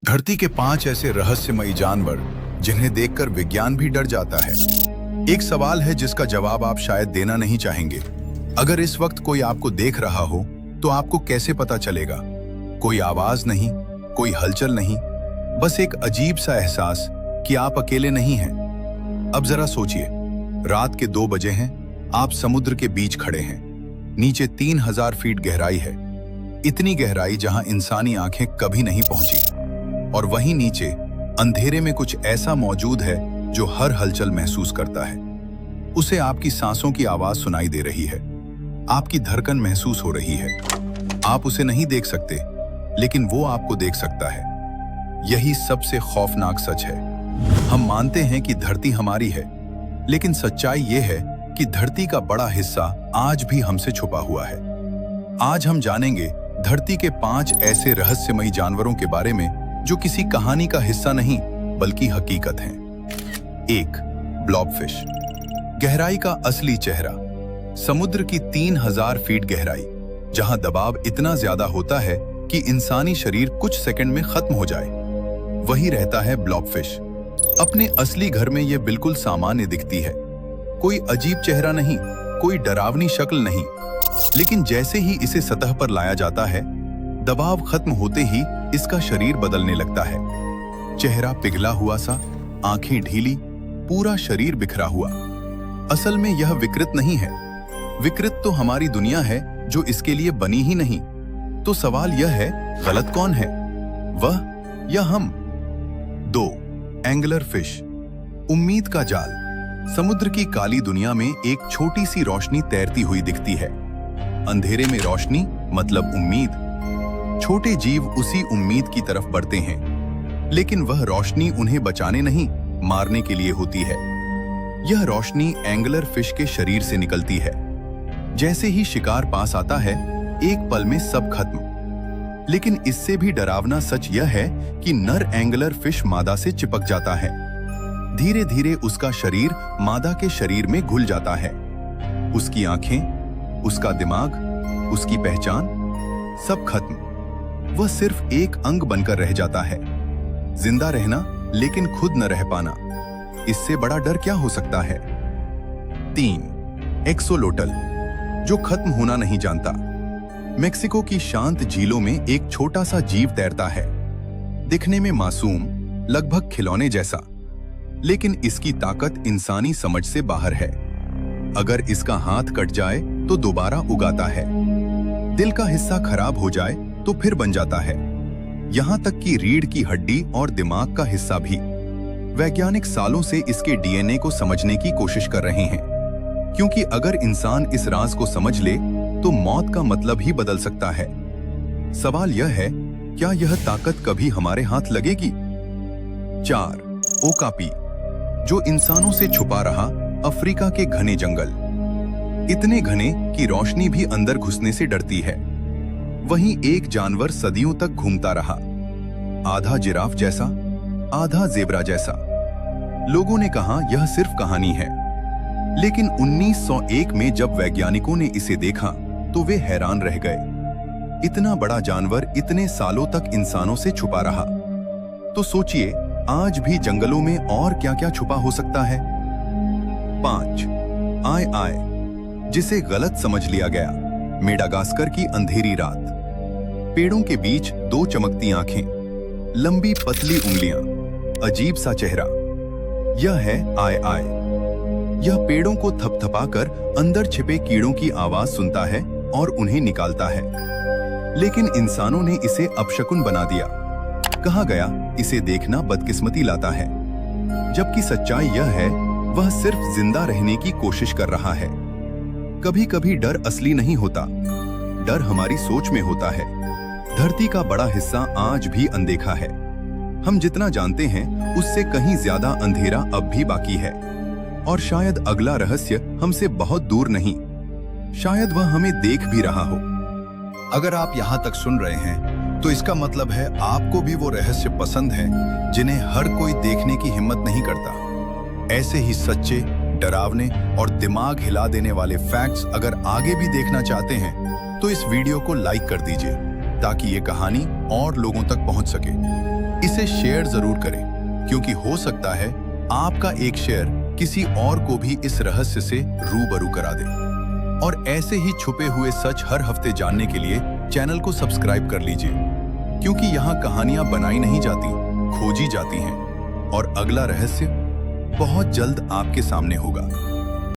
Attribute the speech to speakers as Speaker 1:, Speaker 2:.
Speaker 1: धरती के 5 ऐसे रहस्यमयी जानवर जिन्हें देखकर विज्ञान भी डर जाता है। एक सवाल है जिसका जवाब आप शायद देना नहीं चाहेंगे। अगर इस वक्त कोई आपको देख रहा हो तो आपको कैसे पता चलेगा? कोई आवाज नहीं, कोई हलचल नहीं, बस एक अजीब सा एहसास कि आप अकेले नहीं हैं। अब जरा सोचिए, रात के 2 बजे हैं, आप समुद्र के बीच खड़े हैं। नीचे 3000 फीट गहराई है, इतनी गहराई जहां इंसानी आंखें कभी नहीं पहुंची। और वहीं नीचे अंधेरे में कुछ ऐसा मौजूद है जो हर हलचल महसूस करता है। उसे आपकी सांसों की आवाज सुनाई दे रही है, आपकी धड़कन महसूस हो रही है। आप उसे नहीं देख सकते, लेकिन वो आपको देख सकता है। यही सबसे खौफनाक सच है। हम मानते हैं कि धरती हमारी है, लेकिन सच्चाई ये है कि धरती का बड़ा हिस्सा आज भी हमसे छुपा हुआ है। आज हम जानेंगे धरती के 5 ऐसे रहस्यमयी जानवरों के बारे में जो किसी कहानी का हिस्सा नहीं बल्कि हकीकत हैं। 1. ब्लॉबफिश, गहराई का असली चेहरा। समुद्र की 3000 फीट गहराई, जहां दबाव इतना ज्यादा होता है कि इंसानी शरीर कुछ सेकंड में खत्म हो जाए, वही रहता है ब्लॉबफिश। अपने असली घर में यह बिल्कुल सामान्य दिखती है। कोई अजीब चेहरा नहीं, कोई डरावनी शक्ल नहीं, लेकिन जैसे ही इसे सतह पर लाया जाता है, दबाव खत्म होते ही इसका शरीर बदलने लगता है। चेहरा पिघला हुआ सा, आंखें ढीली, पूरा शरीर बिखरा हुआ। असल में यह विकृत नहीं है। विकृत तो हमारी दुनिया है जो इसके लिए बनी ही नहीं। तो सवाल यह है, गलत कौन है, वह या हम? 2. एंगलर फिश, उम्मीद का जाल। समुद्र की काली दुनिया में एक छोटी सी रोशनी तैरती हुई दिखती है। अंधेरे में रोशनी मतलब उम्मीद। छोटे जीव उसी उम्मीद की तरफ बढ़ते हैं, लेकिन वह रोशनी उन्हें बचाने नहीं, मारने के लिए होती है। यह रोशनी एंगलर फिश के शरीर से निकलती है। जैसे ही शिकार पास आता है, एक पल में सब खत्म। लेकिन इससे भी डरावना सच यह है कि नर एंगलर फिश मादा से चिपक जाता है। धीरे धीरे उसका शरीर मादा के शरीर में घुल जाता है। उसकी आंखें, उसका दिमाग, उसकी पहचान, सब खत्म। वह सिर्फ एक अंग बनकर रह जाता है। जिंदा रहना लेकिन खुद न रह पाना, इससे बड़ा डर क्या हो सकता है? 3. एक्सोलोटल, जो खत्म होना नहीं जानता। मेक्सिको की शांत झीलों में एक छोटा सा जीव तैरता है। दिखने में मासूम, लगभग खिलौने जैसा, लेकिन इसकी ताकत इंसानी समझ से बाहर है। अगर इसका हाथ कट जाए तो दोबारा उगाता है। दिल का हिस्सा खराब हो जाए तो फिर बन जाता है। यहां तक कि रीढ़ की हड्डी और दिमाग का हिस्सा भी। वैज्ञानिक सालों से इसके डीएनए को समझने की कोशिश कर रहे हैं, क्योंकि अगर इंसान इस राज को समझ ले तो मौत का मतलब ही बदल सकता है। सवाल यह है, क्या यह ताकत कभी हमारे हाथ लगेगी? 4. ओकापी, जो इंसानों से छुपा रहा अफ्रीका के घने जंगल। इतने घने कि रोशनी भी अंदर घुसने से डरती है। वहीं एक जानवर सदियों तक घूमता रहा, आधा जिराफ जैसा, आधा जेब्रा जैसा। लोगों ने कहा यह सिर्फ कहानी है, लेकिन 1901 में जब वैज्ञानिकों ने इसे देखा तो वे हैरान रह गए। इतना बड़ा जानवर इतने सालों तक इंसानों से छुपा रहा। तो सोचिए, आज भी जंगलों में और क्या-क्या छुपा हो सकता है। 5. आय आय, जिसे गलत समझ लिया गया। मेडागास्कर की अंधेरी रात। पेड़ों के बीच 2 चमकती आंखें, लंबी पतली उंगलियां, अजीब सा चेहरा। यह है आय आय। यह पेड़ों को थपथपाकर अंदर छिपे कीड़ों की आवाज सुनता है और उन्हें निकालता है। लेकिन इंसानों ने इसे अपशकुन बना दिया। कहा गया इसे देखना बदकिस्मती लाता है, जबकि सच्चाई यह है वह सिर्फ जिंदा रहने की कोशिश कर रहा है। कभी कभी डर असली नहीं होता, डर हमारी सोच में होता है। धरती का बड़ा हिस्सा आज भी अनदेखा है। हम जितना जानते हैं उससे कहीं ज्यादा अंधेरा अब भी बाकी है। और शायद अगला रहस्य हमसे बहुत दूर नहीं, शायद वह हमें देख भी रहा हो।
Speaker 2: अगर आप यहाँ तक सुन रहे हैं तो इसका मतलब है आपको भी वो रहस्य पसंद है जिन्हें हर कोई देखने की हिम्मत नहीं करता। ऐसे ही सच्चे, डरावने और दिमाग हिला देने वाले फैक्ट्स अगर आगे भी देखना चाहते हैं तो इस वीडियो को लाइक कर दीजिए ताकि ये कहानी और लोगों तक पहुंच सके।
Speaker 1: इसे शेयर जरूर करें, क्योंकि हो सकता है आपका एक शेयर किसी और को भी इस रहस्य से रूबरू करा दे। और ऐसे ही छुपे हुए सच हर हफ्ते जानने के लिए चैनल को सब्सक्राइब कर लीजिए, क्योंकि यहाँ कहानियां बनाई नहीं जाती, खोजी जाती हैं। और अगला रहस्य बहुत जल्द आपके सामने होगा।